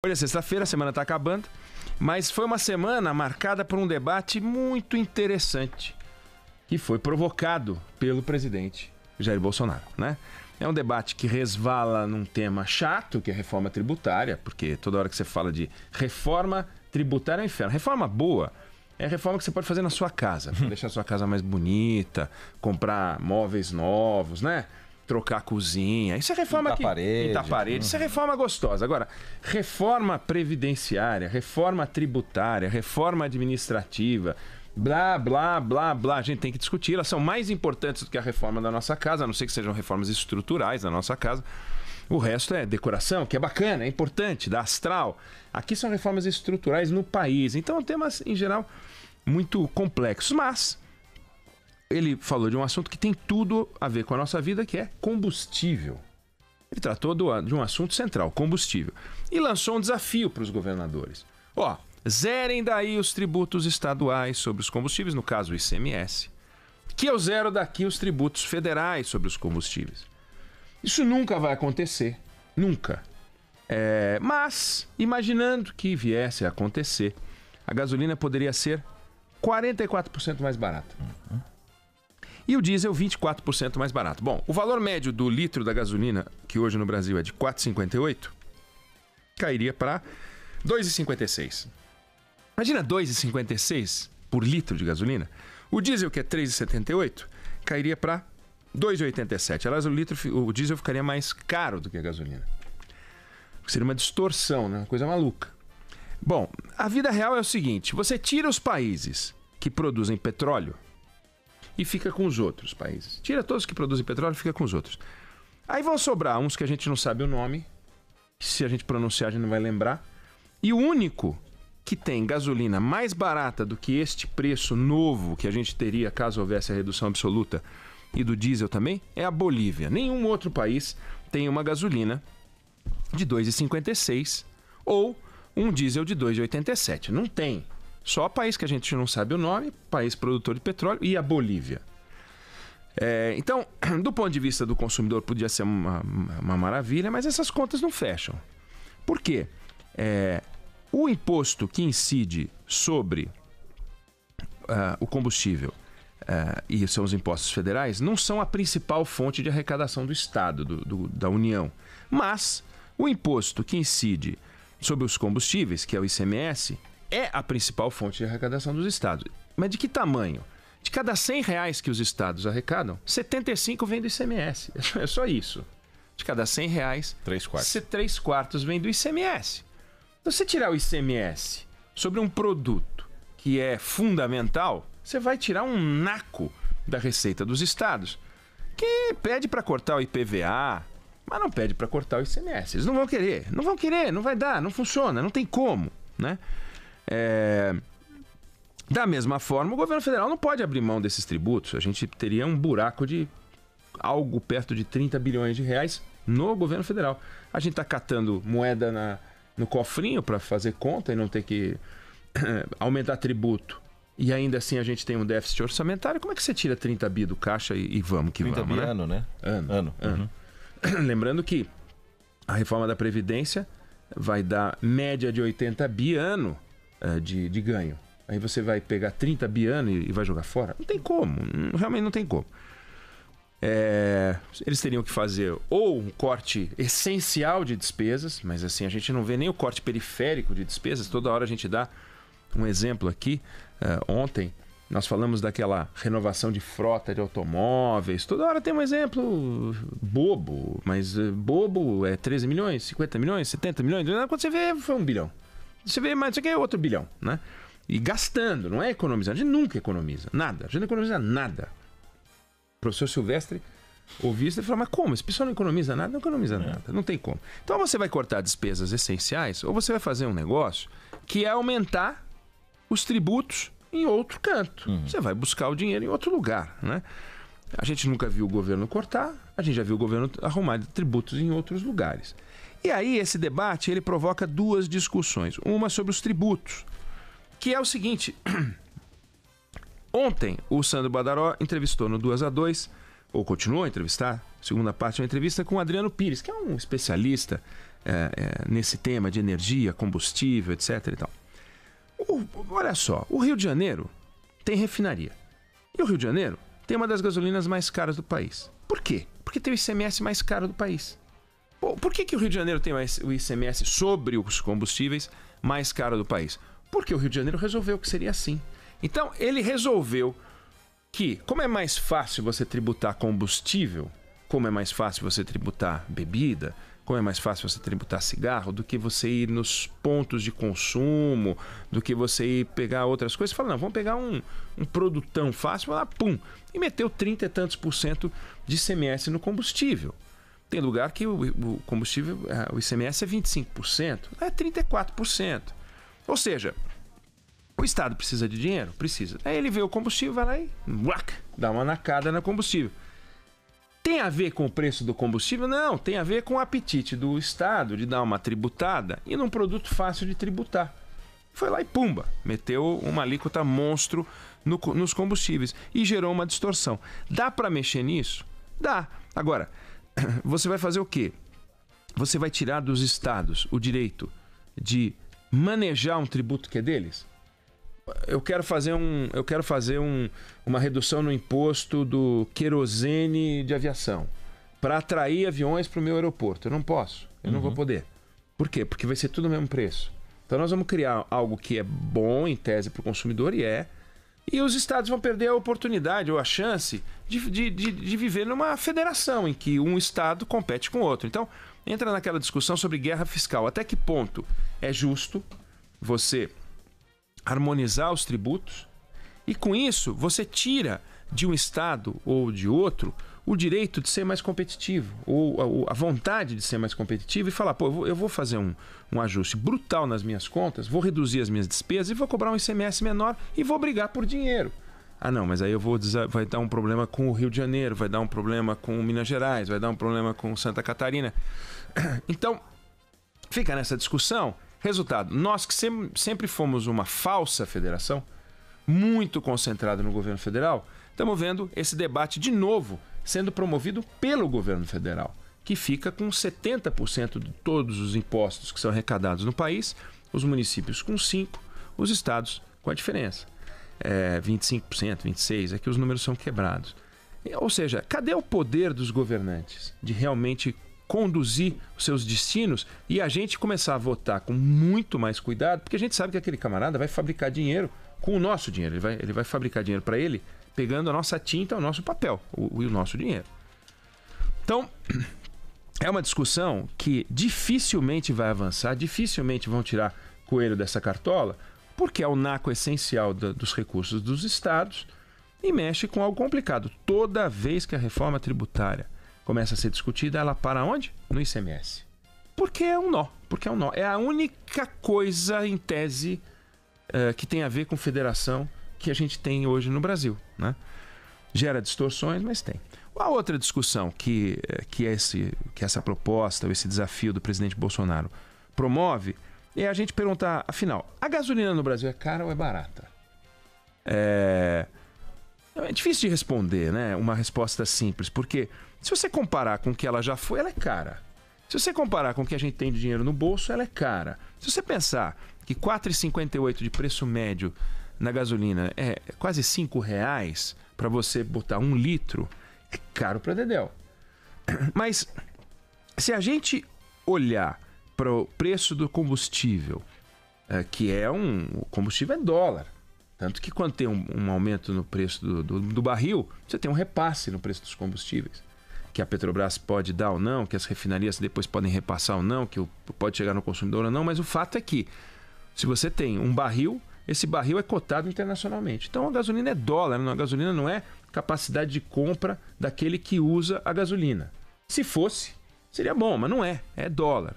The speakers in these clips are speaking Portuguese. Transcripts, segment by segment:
Hoje é sexta-feira, a semana está acabando, mas foi uma semana marcada por um debate muito interessante que foi provocado pelo presidente Jair Bolsonaro, né? É um debate que resvala num tema chato, que é a reforma tributária, porque toda hora que você fala de reforma tributária é um inferno. Reforma boa é a reforma que você pode fazer na sua casa, pra deixar a sua casa mais bonita, comprar móveis novos, né? Trocar a cozinha. Isso é reforma pintar parede. Isso é reforma gostosa. Agora, reforma previdenciária, reforma tributária, reforma administrativa, blá, blá, blá, blá. A gente tem que discutir. Elas são mais importantes do que a reforma da nossa casa, a não ser que sejam reformas estruturais da nossa casa. O resto é decoração, que é bacana, é importante, dá astral. Aqui são reformas estruturais no país. Então, temas, em geral, muito complexos. Mas ele falou de um assunto que tem tudo a ver com a nossa vida, que é combustível. Ele tratou de um assunto central, combustível. E lançou um desafio para os governadores. Ó, zerem daí os tributos estaduais sobre os combustíveis, no caso o ICMS, que eu zero daqui os tributos federais sobre os combustíveis. Isso nunca vai acontecer, nunca. Mas, imaginando que viesse a acontecer, a gasolina poderia ser 44% mais barata. E o diesel 24% mais barato. Bom, o valor médio do litro da gasolina, que hoje no Brasil é de R$ 4,58, cairia para R$ 2,56. Imagina R$ 2,56 por litro de gasolina. O diesel, que é R$ 3,78, cairia para R$ 2,87. Aliás, o diesel ficaria mais caro do que a gasolina. Seria uma distorção, né? Uma coisa maluca. Bom, a vida real é o seguinte: você tira os países que produzem petróleo e fica com os outros países. Tira todos que produzem petróleo e fica com os outros. Aí vão sobrar uns que a gente não sabe o nome, que se a gente pronunciar a gente não vai lembrar. E o único que tem gasolina mais barata do que este preço novo que a gente teria caso houvesse a redução absoluta, e do diesel também, é a Bolívia. Nenhum outro país tem uma gasolina de 2,56 ou um diesel de 2,87. Não tem. Só país que a gente não sabe o nome, país produtor de petróleo, e a Bolívia. Então, do ponto de vista do consumidor, podia ser uma maravilha, mas essas contas não fecham. Por quê? O imposto que incide sobre o combustível e são os impostos federais não são a principal fonte de arrecadação do Estado, da União. Mas o imposto que incide sobre os combustíveis, que é o ICMS, é a principal fonte de arrecadação dos estados. Mas de que tamanho? De cada R$100 que os estados arrecadam, 75 vem do ICMS. É só isso. De cada R$100, 3/4 vem do ICMS. Então, se você tirar o ICMS sobre um produto que é fundamental, você vai tirar um naco da receita dos estados, que pede para cortar o IPVA, mas não pede para cortar o ICMS. Eles não vão querer, não vai dar, não funciona, não tem como, né? Da mesma forma, o governo federal não pode abrir mão desses tributos. A gente teria um buraco de algo perto de 30 bilhões de reais no governo federal. A gente está catando moeda no cofrinho para fazer conta e não ter que aumentar tributo. E ainda assim a gente tem um déficit orçamentário. Como é que você tira 30 bi do caixa e vamos que 30 vamos, bi ano, né? Ano. Lembrando que a reforma da Previdência vai dar média de 80 bi ano de ganho. Aí você vai pegar 30 bi ano e vai jogar fora? Não tem como, realmente não tem como. Eles teriam que fazer ou um corte essencial de despesas, mas assim, a gente não vê nem o corte periférico de despesas. Toda hora a gente dá um exemplo aqui. Ontem nós falamos daquela renovação de frota de automóveis. Toda hora tem um exemplo bobo, mas bobo é 13 milhões, 50 milhões, 70 milhões. Quando você vê, foi 1 bilhão. Você vê, mas isso aqui é outro bilhão, né? E gastando, não é economizando. A gente nunca economiza nada. A gente não economiza nada. O professor Silvestre ouviu isso e falou: mas como? Esse pessoal não economiza nada? Não economiza nada. Não tem como. Então você vai cortar despesas essenciais ou você vai fazer um negócio que é aumentar os tributos em outro canto. Você vai buscar o dinheiro em outro lugar, né? A gente nunca viu o governo cortar, a gente já viu o governo arrumar tributos em outros lugares. E aí esse debate ele provoca duas discussões. Uma sobre os tributos, que é o seguinte: ontem o Sandro Badaró entrevistou no 2 a 2, ou continuou a entrevistar, segunda parte de uma entrevista com o Adriano Pires, que é um especialista nesse tema de energia, combustível, etc. e tal. Olha só, o Rio de Janeiro tem refinaria. E o Rio de Janeiro tem uma das gasolinas mais caras do país. Por quê? Porque tem o ICMS mais caro do país. Por que o Rio de Janeiro tem o ICMS sobre os combustíveis mais caro do país? Porque o Rio de Janeiro resolveu que seria assim. Então, ele resolveu que, como é mais fácil você tributar combustível, como é mais fácil você tributar bebida, como é mais fácil você tributar cigarro, do que você ir nos pontos de consumo, do que você ir pegar outras coisas. Você fala, não, vamos pegar um produtão fácil, lá, pum, e meteu 30 e tantos % de ICMS no combustível. Tem lugar que o combustível, o ICMS é 25%, é 34%. Ou seja, o Estado precisa de dinheiro? Precisa. Aí ele vê o combustível, vai lá e dá uma nacada no combustível. Tem a ver com o preço do combustível? Não, tem a ver com o apetite do Estado de dar uma tributada e num produto fácil de tributar. Foi lá e pumba, meteu uma alíquota monstro nos combustíveis e gerou uma distorção. Dá para mexer nisso? Dá. Agora, você vai fazer o quê? Você vai tirar dos estados o direito de manejar um tributo que é deles? Eu quero fazer uma redução no imposto do querosene de aviação para atrair aviões para o meu aeroporto. Eu não posso, eu não vou poder. Por quê? Porque vai ser tudo o mesmo preço. Então nós vamos criar algo que é bom em tese para o consumidor e os estados vão perder a oportunidade ou a chance de viver numa federação em que um estado compete com o outro. Então entra naquela discussão sobre guerra fiscal. Até que ponto é justo você harmonizar os tributos e com isso você tira de um estado ou de outro o direito de ser mais competitivo ou a vontade de ser mais competitivo e falar, pô, eu vou fazer um ajuste brutal nas minhas contas, vou reduzir as minhas despesas e vou cobrar um ICMS menor e vou brigar por dinheiro. Ah não, mas aí vai dar um problema com o Rio de Janeiro, vai dar um problema com Minas Gerais, vai dar um problema com Santa Catarina. Então, fica nessa discussão. Resultado, nós que sempre fomos uma falsa federação, muito concentrada no governo federal, estamos vendo esse debate de novo sendo promovido pelo governo federal, que fica com 70% de todos os impostos que são arrecadados no país, os municípios com 5%, os estados com a diferença. 25%, 26%, é que os números são quebrados. Ou seja, cadê o poder dos governantes de realmente conduzir os seus destinos e a gente começar a votar com muito mais cuidado, porque a gente sabe que aquele camarada vai fabricar dinheiro com o nosso dinheiro, ele vai fabricar dinheiro para ele pegando a nossa tinta, o nosso papel e o nosso dinheiro. Então, é uma discussão que dificilmente vai avançar, dificilmente vão tirar coelho dessa cartola, porque é o naco essencial dos recursos dos estados e mexe com algo complicado. Toda vez que a reforma tributária começa a ser discutida, ela para onde? No ICMS. Porque é um nó. É a única coisa, em tese, que tem a ver com federação que a gente tem hoje no Brasil, né? Gera distorções, mas tem. A outra discussão que essa proposta, ou esse desafio do presidente Bolsonaro promove, é a gente perguntar, afinal, a gasolina no Brasil é cara ou é barata? É difícil de responder, né? Uma resposta simples, porque se você comparar com o que ela já foi, ela é cara. Se você comparar com o que a gente tem de dinheiro no bolso, ela é cara. Se você pensar que R$ 4,58 de preço médio na gasolina é quase R$5 para você botar 1 litro, é caro para dedéu. Mas se a gente olhar para o preço do combustível, que o combustível é dólar, tanto que quando tem um aumento no preço do barril, você tem um repasse no preço dos combustíveis, que a Petrobras pode dar ou não, que as refinarias depois podem repassar ou não, que pode chegar no consumidor ou não, mas o fato é que se você tem um barril, esse barril é cotado internacionalmente. Então a gasolina é dólar, a gasolina não é capacidade de compra daquele que usa a gasolina. Se fosse, seria bom, mas não é dólar.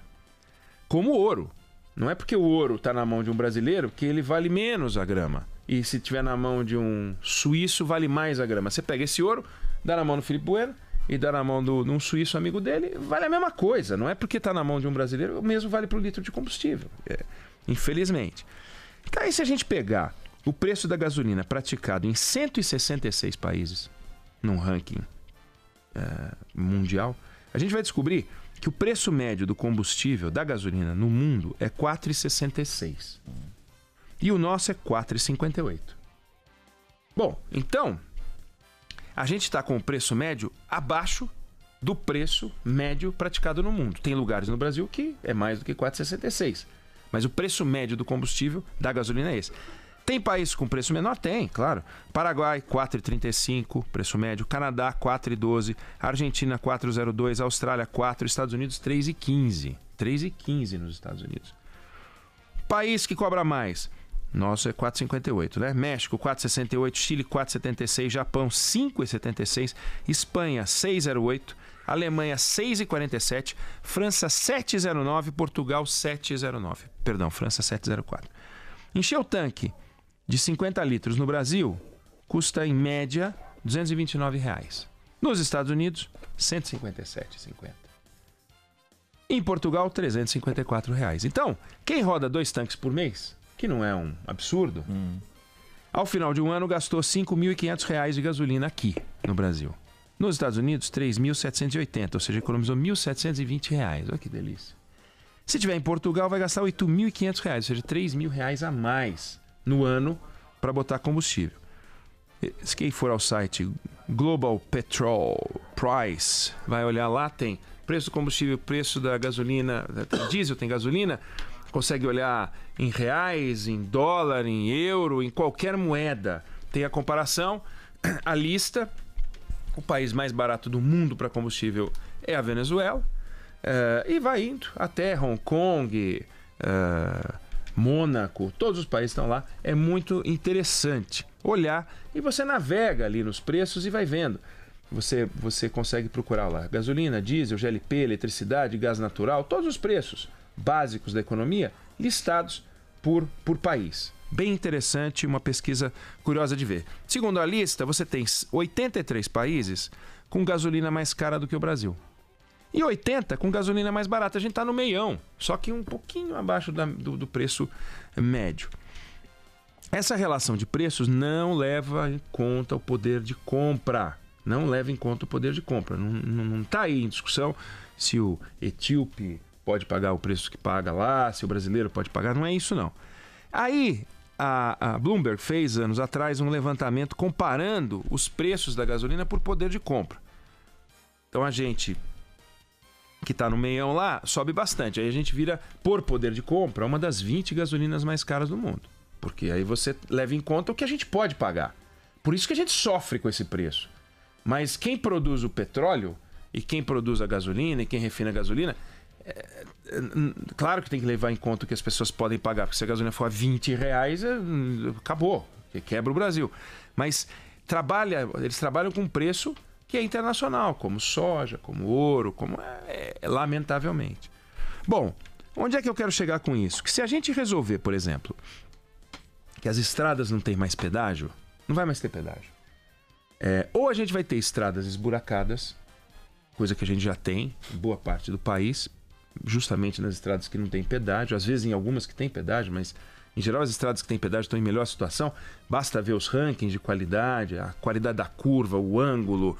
Como o ouro. Não é porque o ouro está na mão de um brasileiro que ele vale menos a grama. E se estiver na mão de um suíço, vale mais a grama. Você pega esse ouro, dá na mão do Felipe Bueno e dá na mão de um suíço amigo dele, vale a mesma coisa. Não é porque está na mão de um brasileiro, o mesmo vale para o litro de combustível. Infelizmente. Então aí se a gente pegar o preço da gasolina praticado em 166 países, num ranking mundial, a gente vai descobrir que o preço médio do combustível, da gasolina, no mundo é R$ 4,66. E o nosso é R$ 4,58. Bom, então, a gente está com o preço médio abaixo do preço médio praticado no mundo. Tem lugares no Brasil que é mais do que 4,66. Mas o preço médio do combustível, da gasolina, é esse. Tem países com preço menor? Tem, claro. Paraguai, 4,35, preço médio. Canadá, 4,12. Argentina, 4,02. Austrália, 4. Estados Unidos, 3,15. 3,15 nos Estados Unidos. País que cobra mais. Nosso é 4,58, né? México, 4,68. Chile, 4,76. Japão, 5,76. Espanha, 6,08. Alemanha, 6,47. França, 7,09. Portugal, 7,09. Perdão, França, 7,04. Encher o tanque de 50 litros no Brasil custa, em média, R$ 229. Nos Estados Unidos, R$ 157,50. Em Portugal, R$ 354. Então, quem roda 2 tanques por mês, que não é um absurdo, ao final de um ano gastou R$ 5.500 de gasolina aqui no Brasil. Nos Estados Unidos, 3.780, ou seja, economizou R$ 1.720. Olha que delícia. Se tiver em Portugal, vai gastar R$ 8.500, ou seja, R$ 3.000 a mais no ano para botar combustível. Se quem for ao site Global Petrol Price, vai olhar lá, tem preço do combustível, preço da gasolina, tem diesel, tem gasolina, consegue olhar em reais, em dólar, em euro, em qualquer moeda. Tem a comparação, a lista. O país mais barato do mundo para combustível é a Venezuela. E vai indo até Hong Kong, Mônaco, todos os países estão lá. É muito interessante olhar e você navega ali nos preços e vai vendo. Você consegue procurar lá gasolina, diesel, GLP, eletricidade, gás natural, todos os preços básicos da economia listados por país. Bem interessante, uma pesquisa curiosa de ver. Segundo a lista, você tem 83 países com gasolina mais cara do que o Brasil. E 80 com gasolina mais barata. A gente está no meião, só que um pouquinho abaixo do preço médio. Essa relação de preços não leva em conta o poder de compra. Não leva em conta o poder de compra. Não está aí em discussão se o etíope pode pagar o preço que paga lá, se o brasileiro pode pagar. Não é isso, não. Aí, a Bloomberg fez, anos atrás, um levantamento comparando os preços da gasolina por poder de compra. Então, a gente que está no meião lá, sobe bastante. Aí a gente vira, por poder de compra, uma das 20 gasolinas mais caras do mundo. Porque aí você leva em conta o que a gente pode pagar. Por isso que a gente sofre com esse preço. Mas quem produz o petróleo, e quem produz a gasolina, e quem refina a gasolina, claro que tem que levar em conta o que as pessoas podem pagar. Porque se a gasolina for a R$20, acabou. Quebra o Brasil. Mas eles trabalham com preço que é internacional, como soja, como ouro, lamentavelmente. Bom, onde é que eu quero chegar com isso? Que se a gente resolver, por exemplo, que as estradas não têm mais pedágio, não vai mais ter pedágio. Ou a gente vai ter estradas esburacadas, coisa que a gente já tem em boa parte do país, justamente nas estradas que não tem pedágio, às vezes em algumas que tem pedágio, mas em geral as estradas que têm pedágio estão em melhor situação. Basta ver os rankings de qualidade, a qualidade da curva, o ângulo,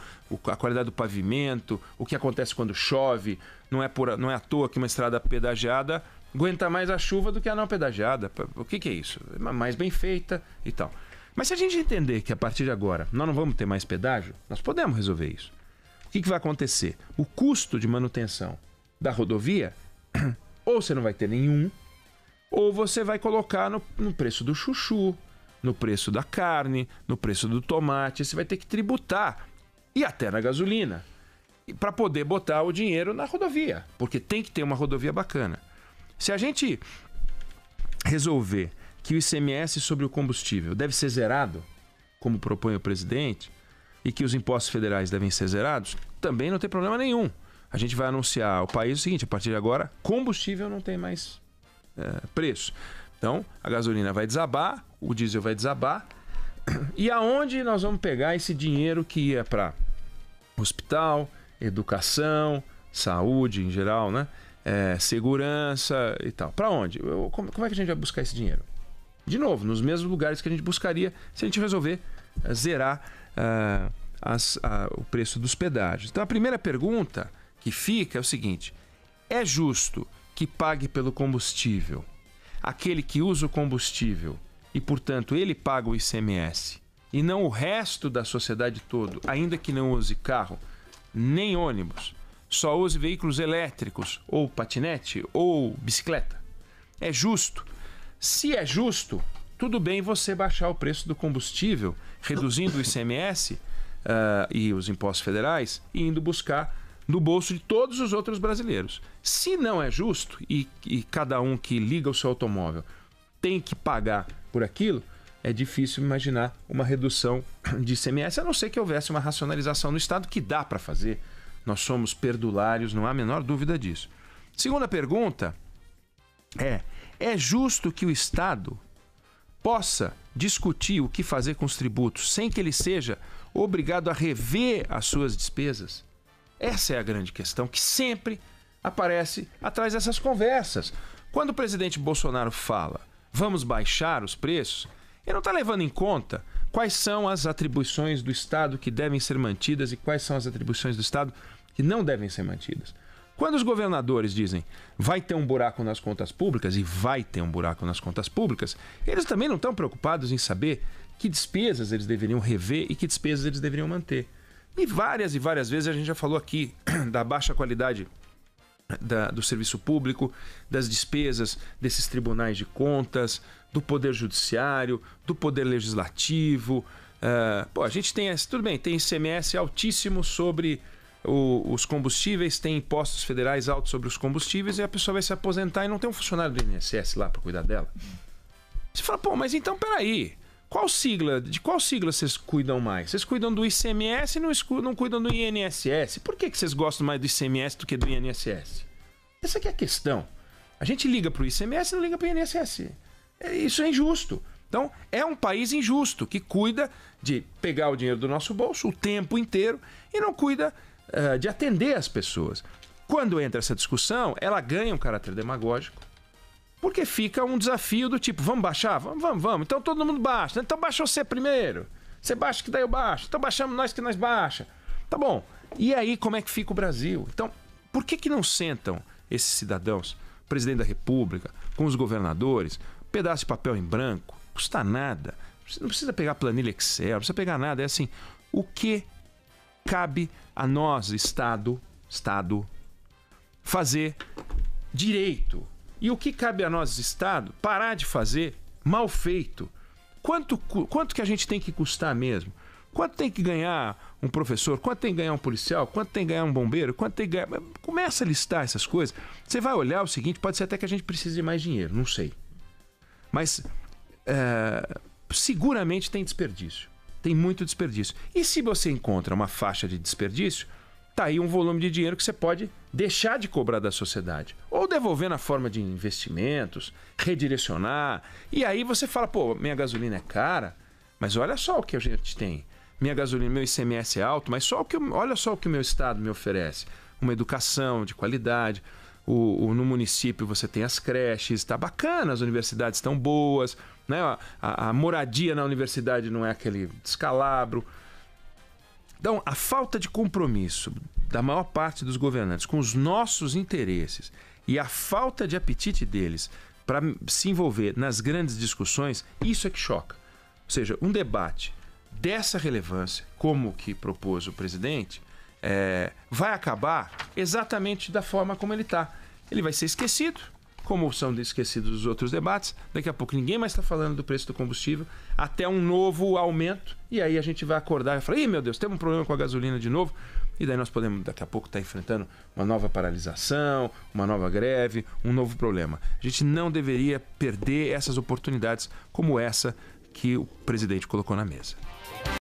a qualidade do pavimento, o que acontece quando chove. Não é à toa que uma estrada pedagiada aguenta mais a chuva do que a não pedagiada. O que é isso? É mais bem feita e tal. Mas se a gente entender que a partir de agora nós não vamos ter mais pedágio, nós podemos resolver isso. O que vai acontecer? O custo de manutenção da rodovia, ou você não vai ter nenhum, ou você vai colocar no preço do chuchu, no preço da carne, no preço do tomate. Você vai ter que tributar, e até na gasolina, para poder botar o dinheiro na rodovia, porque tem que ter uma rodovia bacana. Se a gente resolver que o ICMS sobre o combustível deve ser zerado, como propõe o presidente, e que os impostos federais devem ser zerados, também não tem problema nenhum. A gente vai anunciar ao país o seguinte: a partir de agora, combustível não tem mais preço. Então, a gasolina vai desabar, o diesel vai desabar. E aonde nós vamos pegar esse dinheiro que ia para hospital, educação, saúde em geral, né? Segurança e tal? Para onde? Como é que a gente vai buscar esse dinheiro? De novo, nos mesmos lugares que a gente buscaria se a gente resolver zerar o preço dos pedágios. Então, a primeira pergunta que fica é o seguinte: É justo que pague pelo combustível aquele que usa o combustível e, portanto, ele paga o ICMS e não o resto da sociedade todo, ainda que não use carro nem ônibus, só use veículos elétricos ou patinete ou bicicleta? É justo? Se é justo, tudo bem você baixar o preço do combustível, reduzindo o ICMS e os impostos federais e indo buscar no bolso de todos os outros brasileiros. Se não é justo e cada um que liga o seu automóvel tem que pagar por aquilo, é difícil imaginar uma redução de ICMS, a não ser que houvesse uma racionalização no Estado, que dá para fazer. Nós somos perdulários, não há a menor dúvida disso. Segunda pergunta é justo que o Estado possa discutir o que fazer com os tributos sem que ele seja obrigado a rever as suas despesas? Essa é a grande questão que sempre aparece atrás dessas conversas. Quando o presidente Bolsonaro fala, vamos baixar os preços, ele não está levando em conta quais são as atribuições do Estado que devem ser mantidas e quais são as atribuições do Estado que não devem ser mantidas. Quando os governadores dizem vai ter um buraco nas contas públicas, e vai ter um buraco nas contas públicas, eles também não estão preocupados em saber que despesas eles deveriam rever e que despesas eles deveriam manter. E várias vezes a gente já falou aqui da baixa qualidade do serviço público, das despesas desses tribunais de contas, do Poder Judiciário, do Poder Legislativo. A gente tem, tudo bem, tem ICMS altíssimo sobre os combustíveis, tem impostos federais altos sobre os combustíveis, e a pessoa vai se aposentar e não tem um funcionário do INSS lá para cuidar dela. Você fala, mas então peraí, de qual sigla vocês cuidam mais? Vocês cuidam do ICMS e não cuidam do INSS? Por que vocês gostam mais do ICMS do que do INSS? Essa aqui é a questão. A gente liga para o ICMS e não liga para o INSS. Isso é injusto. Então, é um país injusto que cuida de pegar o dinheiro do nosso bolso o tempo inteiro e não cuida de atender as pessoas. Quando entra essa discussão, ela ganha um caráter demagógico, porque fica um desafio do tipo, vamos baixar? Vamos. Então todo mundo baixa. Então baixa você primeiro. Você baixa que daí eu baixo. Então baixamos nós que nós baixa. Tá bom. E aí como é que fica o Brasil? Então, por que não sentam esses cidadãos, o presidente da República, com os governadores, um pedaço de papel em branco, não custa nada. Você não precisa pegar planilha Excel, não precisa pegar nada. É assim, o que cabe a nós, Estado, fazer direito? E o que cabe a nós, Estado, parar de fazer mal feito? Quanto que a gente tem que custar mesmo? Quanto tem que ganhar um professor? Quanto tem que ganhar um policial? Quanto tem que ganhar um bombeiro? Quanto tem que ganhar... Começa a listar essas coisas. Você vai olhar o seguinte, pode ser até que a gente precise de mais dinheiro, não sei. Mas seguramente tem desperdício. Tem muito desperdício. E se você encontra uma faixa de desperdício, tá aí um volume de dinheiro que você pode deixar de cobrar da sociedade. Ou devolver na forma de investimentos, redirecionar. E aí você fala, minha gasolina é cara, mas olha só o que a gente tem. Minha gasolina, meu ICMS é alto, mas olha só o que o meu Estado me oferece. Uma educação de qualidade. No município você tem as creches, tá bacana, as universidades estão boas, né? A moradia na universidade não é aquele descalabro. Então, a falta de compromisso da maior parte dos governantes com os nossos interesses e a falta de apetite deles para se envolver nas grandes discussões, isso é que choca. Ou seja, um debate dessa relevância, como que propôs o presidente, vai acabar exatamente da forma como ele está. Ele vai ser esquecido, como são esquecidos os outros debates. Daqui a pouco ninguém mais está falando do preço do combustível, até um novo aumento, e aí a gente vai acordar e falar, meu Deus, temos um problema com a gasolina de novo, e daí nós podemos daqui a pouco estar enfrentando uma nova paralisação, uma nova greve, um novo problema. A gente não deveria perder essas oportunidades como essa que o presidente colocou na mesa.